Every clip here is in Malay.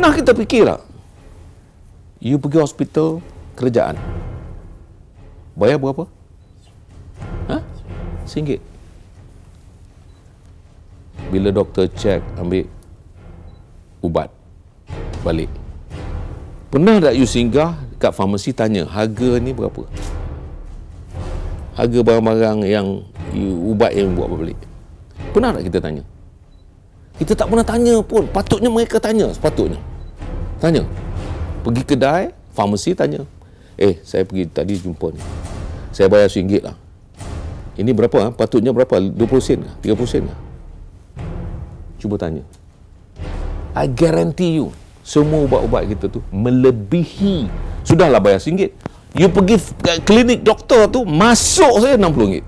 Pernah kita fikir tak? You pergi hospital kerajaan. Bayar berapa? RM1. Bila doktor cek, ambil ubat balik. Pernah tak you singgah kat farmasi tanya, harga ni berapa? Harga barang-barang yang ubat yang buat balik. Pernah tak kita tanya? Kita tak pernah tanya pun. Patutnya mereka tanya, sepatutnya. Tanya. Pergi kedai, farmasi tanya. Saya pergi tadi jumpa ni. Saya bayar RM1 lah. Ini berapa? Patutnya berapa? 20 sen ke? 30 sen ke? Cuba tanya. I guarantee you, semua ubat-ubat kita tu melebihi. Sudahlah bayar RM1. You pergi klinik doktor tu, masuk saya RM60.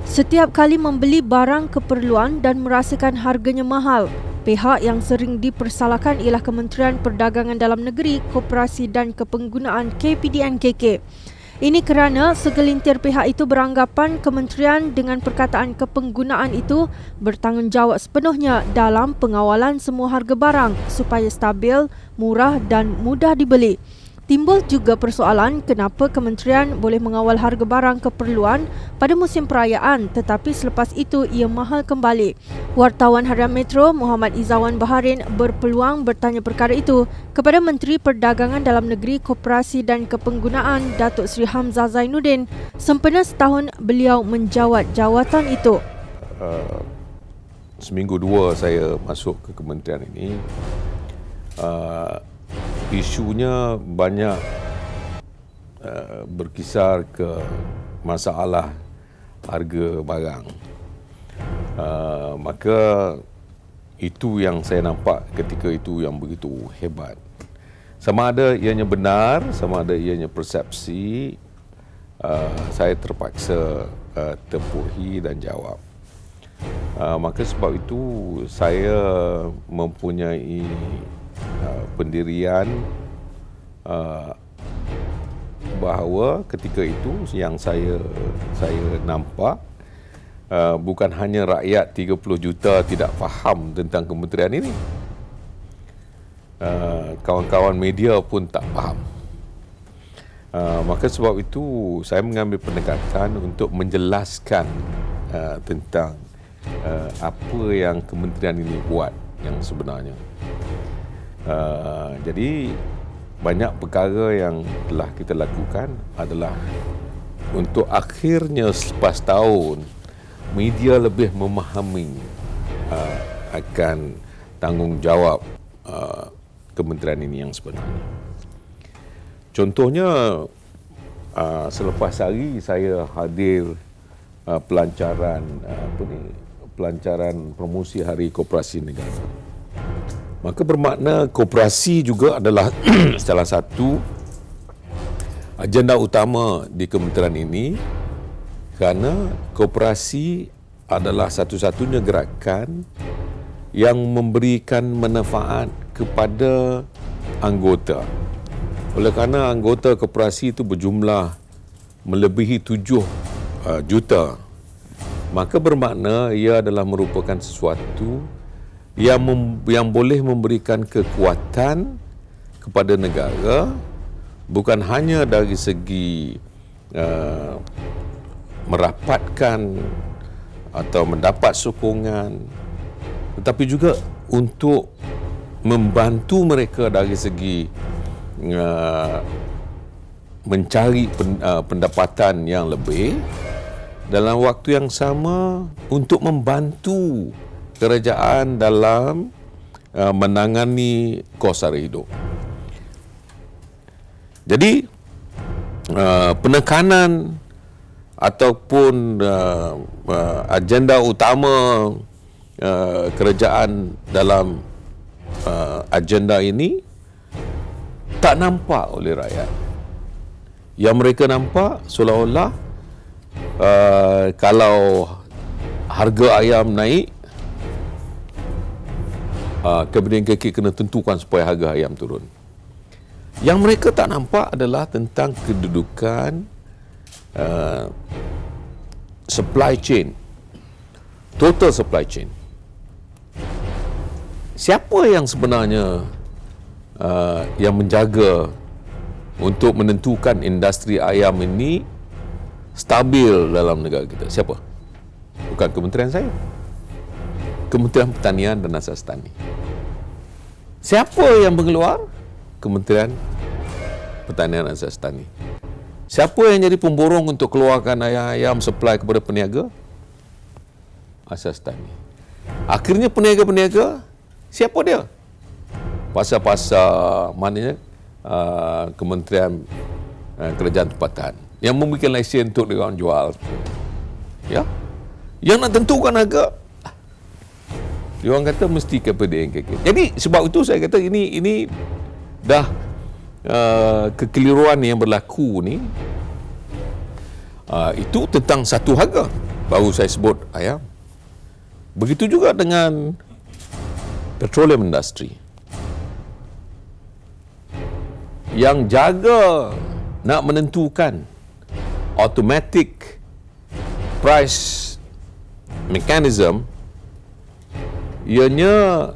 Setiap kali membeli barang keperluan dan merasakan harganya mahal, pihak yang sering dipersalahkan ialah Kementerian Perdagangan Dalam Negeri, Koperasi dan Kepenggunaan KPDN-KK. Ini kerana segelintir pihak itu beranggapan kementerian dengan perkataan kepenggunaan itu bertanggungjawab sepenuhnya dalam pengawalan semua harga barang supaya stabil, murah dan mudah dibeli. Timbul juga persoalan kenapa kementerian boleh mengawal harga barang keperluan pada musim perayaan tetapi selepas itu ia mahal kembali. Wartawan Harian Metro Muhammad Izawan Baharin berpeluang bertanya perkara itu kepada Menteri Perdagangan Dalam Negeri, Koperasi dan Kepenggunaan Datuk Seri Hamzah Zainuddin sempena setahun beliau menjawat jawatan itu. Seminggu dua saya masuk ke kementerian ini, isunya banyak berkisar ke masalah harga barang. Maka itu yang saya nampak ketika itu yang begitu hebat. Sama ada ianya benar, sama ada ianya persepsi, saya terpaksa tepuhi dan jawab. Maka sebab itu saya mempunyai pendirian bahawa ketika itu yang saya nampak bukan hanya rakyat 30 juta tidak faham tentang kementerian ini, kawan-kawan media pun tak faham. Maka sebab itu saya mengambil pendekatan untuk menjelaskan tentang apa yang kementerian ini buat yang sebenarnya. Jadi banyak perkara yang telah kita lakukan adalah untuk akhirnya selepas tahun media lebih memahami akan tanggungjawab kementerian ini yang sebenarnya. Contohnya selepas hari saya hadir pelancaran promosi Hari Koperasi Negara. Maka bermakna koperasi juga adalah salah satu agenda utama di kementerian ini kerana koperasi adalah satu-satunya gerakan yang memberikan manfaat kepada anggota. Oleh kerana anggota koperasi itu berjumlah melebihi 7 juta, maka bermakna ia adalah merupakan sesuatu yang boleh memberikan kekuatan kepada negara, bukan hanya dari segi merapatkan atau mendapat sokongan, tetapi juga untuk membantu mereka dari segi mencari pendapatan yang lebih dalam waktu yang sama untuk membantu kerajaan dalam menangani kos sara hidup. Jadi penekanan ataupun agenda utama kerajaan dalam agenda ini tak nampak oleh rakyat. Yang mereka nampak seolah-olah kalau harga ayam naik, KPDN-KK kena tentukan supaya harga ayam turun. Yang mereka tak nampak adalah tentang kedudukan supply chain, total supply chain. Siapa yang sebenarnya yang menjaga untuk menentukan industri ayam ini stabil dalam negara kita? Siapa? Bukan kementerian saya. Kementerian Pertanian dan Asas Tani. Siapa yang mengeluar? Kementerian Pertanian dan Asas Tani. Siapa yang jadi pemborong untuk keluarkan ayam supply kepada peniaga? Asas Tani. Akhirnya peniaga-peniaga, siapa dia? Pasar-pasar, maknanya Kementerian Kerajaan Tempatan yang memberikan lesen untuk dia orang jual. Ya? Yang nak tentukan harga, dia orang kata mesti kepada NKK. Jadi sebab itu saya kata ini dah kekeliruan yang berlaku ni. Itu tentang satu harga. Baru saya sebut ayam. Begitu juga dengan petroleum industry. Yang jaga nak menentukan automatic price mechanism, ianya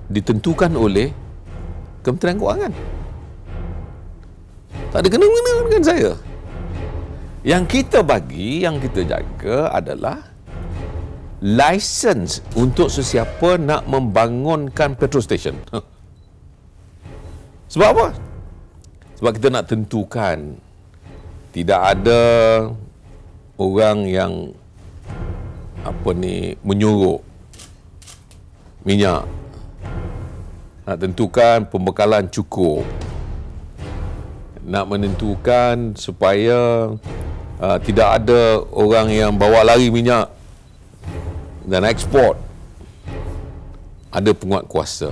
ditentukan oleh Kementerian Kewangan. Tak ada kena-mena dengan saya. Yang kita bagi, yang kita jaga adalah license untuk sesiapa nak membangunkan petrol station. Sebab apa? Sebab kita nak tentukan tidak ada orang yang menyuruh minyak. Nak tentukan pembekalan cukup. Nak menentukan supaya tidak ada orang yang bawa lari minyak dan ekspor. Ada penguat kuasa.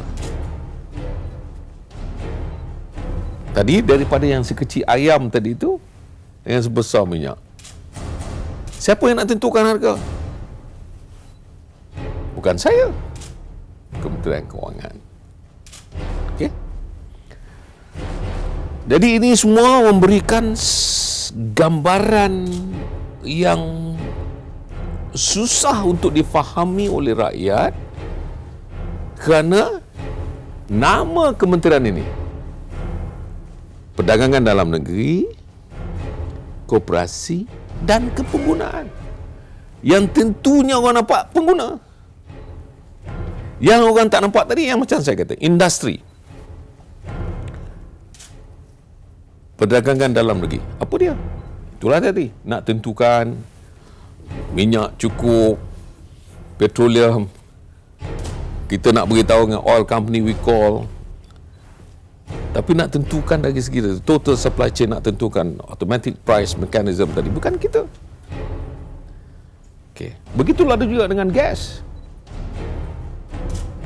Tadi daripada yang sekecil ayam tadi tu, yang sebesar minyak. Siapa yang nak tentukan harga? Bukan saya. Kementerian Kewangan. Okey. Jadi ini semua memberikan gambaran yang susah untuk difahami oleh rakyat kerana nama kementerian ini, Perdagangan Dalam Negeri, Koperasi dan Kepenggunaan, yang tentunya orang nampak pengguna. Yang orang tak nampak tadi, yang macam saya kata, industri. Perdagangan dalam negeri. Apa dia? Itulah tadi. Nak tentukan minyak cukup, petroleum. Kita nak beritahu dengan oil company we call. Tapi nak tentukan dari segi total supply chain, nak tentukan automatic price mechanism tadi. Bukan kita. Okay. Begitulah ada juga dengan gas.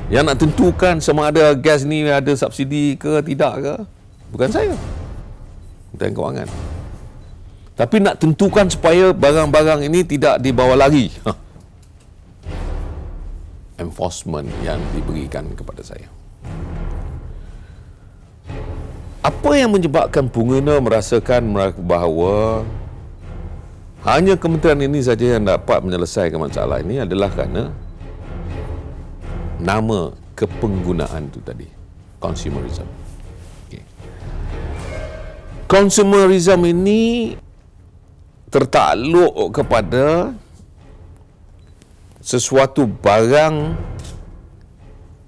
Yang nak tentukan sama ada gas ni ada subsidi ke tidak ke, bukan saya. Kementerian Kewangan. Tapi nak tentukan supaya barang-barang ini tidak dibawa lari. Enforcement yang diberikan kepada saya. Apa yang menyebabkan pengguna merasakan bahawa hanya kementerian ini saja yang dapat menyelesaikan masalah ini adalah kerana nama kepenggunaan itu tadi, consumerism. Okay. Consumerism ini tertakluk kepada sesuatu barang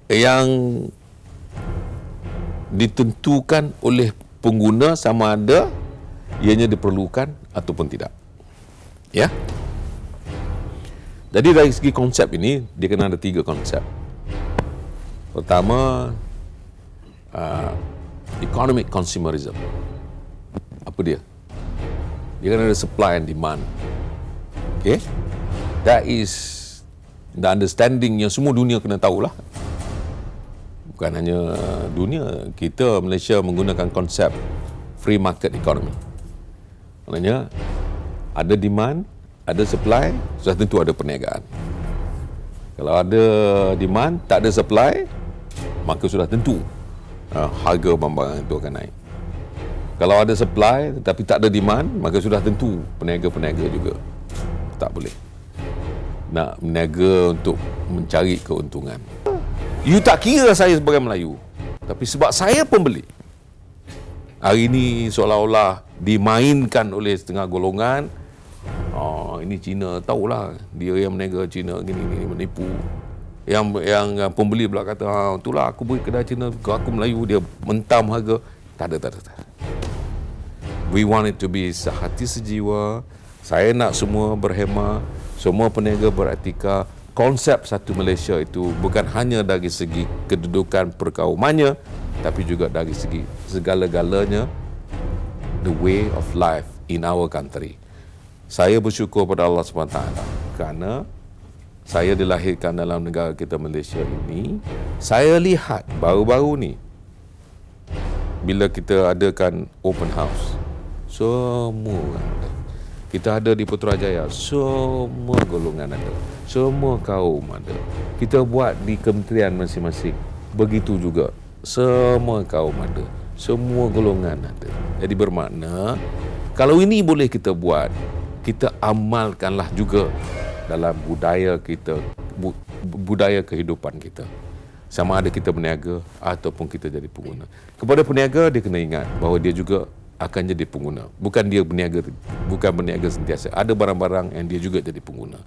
yang ditentukan oleh pengguna sama ada ianya diperlukan ataupun tidak. Ya. Jadi dari segi konsep ini, dia kena ada 3 konsep. Pertama, economic consumerism. Apa dia? Dia kena ada supply and demand. Okay? That is the understanding yang semua dunia kena tahulah. Bukan hanya dunia, kita Malaysia menggunakan konsep free market economy. Maknanya ada demand, ada supply, sudah tentu ada perniagaan. Kalau ada demand, tak ada supply, maka sudah tentu harga barang itu akan naik. Kalau ada supply tetapi tak ada demand, maka sudah tentu peniaga-peniaga juga tak boleh nak berniaga untuk mencari keuntungan. You tak kira saya sebagai Melayu. Tapi sebab saya pembeli, hari ini seolah-olah dimainkan oleh setengah golongan. Ini Cina, tahulah dia yang meniaga Cina gini menipu. Yang pembeli pula kata, itulah aku beli kedai Cina, aku Melayu, dia mentam harga. Tak ada. We want it to be sehati sejiwa. Saya nak semua berhemah, semua peniaga beretika. Konsep satu Malaysia itu bukan hanya dari segi kedudukan perkaumannya, tapi juga dari segi segala-galanya, the way of life in our country. Saya bersyukur pada Allah SWT kerana saya dilahirkan dalam negara kita Malaysia ini. Saya lihat baru-baru ni bila kita adakan open house, semua orang ada. Kita ada di Putrajaya, semua golongan ada, semua kaum ada. Kita buat di kementerian masing-masing, begitu juga. Semua kaum ada, semua golongan ada. Jadi bermakna, kalau ini boleh kita buat, kita amalkanlah juga dalam budaya kita, budaya kehidupan kita. Sama ada kita berniaga ataupun kita jadi pengguna. Kepada peniaga, dia kena ingat bahawa dia juga akan jadi pengguna. Bukan dia berniaga sentiasa. Ada barang-barang yang dia juga jadi pengguna.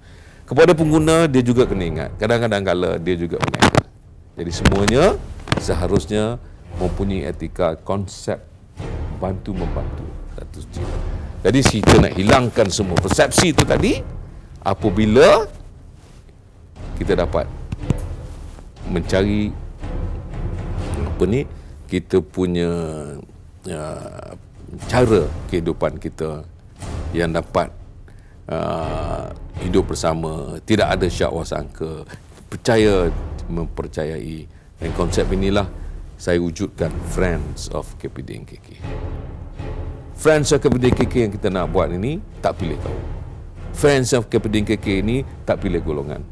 Kepada pengguna, dia juga kena ingat, kadang-kadang kala dia juga berniaga. Jadi semuanya seharusnya mempunyai etika, konsep bantu-membantu. Jadi kita nak hilangkan semua persepsi itu tadi apabila kita dapat mencari kita punya cara kehidupan kita yang dapat hidup bersama, tidak ada syak wasangka, percaya mempercayai. Dan konsep inilah saya wujudkan Friends of KPDNKK. Friends of KPDNKK yang kita nak buat ini tak pilih kaum. Friends of KPDNKK ini tak pilih golongan.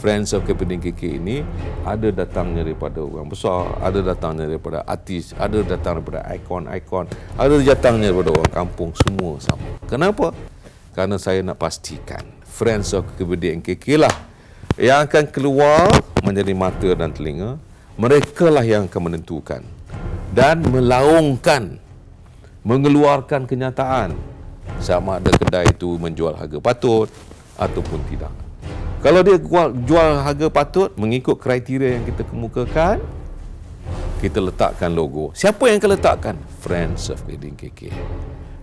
Friends of KPDNKK ini ada datangnya daripada orang besar, ada datangnya daripada artis, ada datang daripada ikon-ikon, ada datangnya daripada orang kampung, semua sama. Kenapa? Kerana saya nak pastikan Friends of KPDNKK lah yang akan keluar menjadi mata dan telinga. Mereka lah yang akan menentukan dan melaungkan, mengeluarkan kenyataan sama ada kedai itu menjual harga patut ataupun tidak. Kalau dia jual harga patut mengikut kriteria yang kita kemukakan, kita letakkan logo. Siapa yang akan letakkan? Friends of KPDNKK.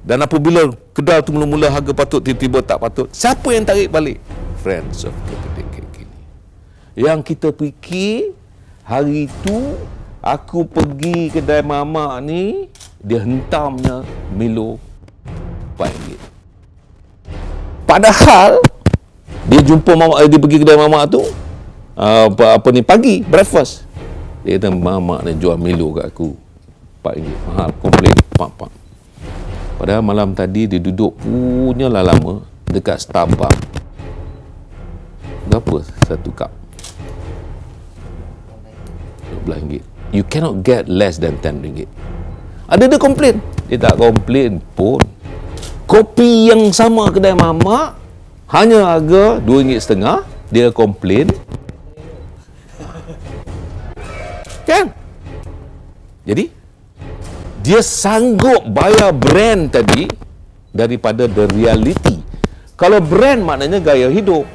Dan apabila kedai itu mula-mula harga patut tiba-tiba tak patut, siapa yang tarik balik? Friends of KPDNKK. Yang kita fikir hari itu aku pergi kedai mamak ni, dia hentamnya Milo RM4. Padahal dia jumpa mamak, dia pergi kedai mamak tu pagi breakfast. Dia kata mamak dia jual Milo kat aku RM4. Mahal, komplain. Pak. Padahal malam tadi dia duduk punyalah lama dekat Starbucks. Berapa satu cup? RM12. You cannot get less than RM10. Ada dia komplain? Dia tak komplain pun. Kopi yang sama kedai mamak hanya harga RM2.5, dia komplain. Kan? Jadi dia sanggup bayar brand tadi daripada the reality. Kalau brand maknanya gaya hidup.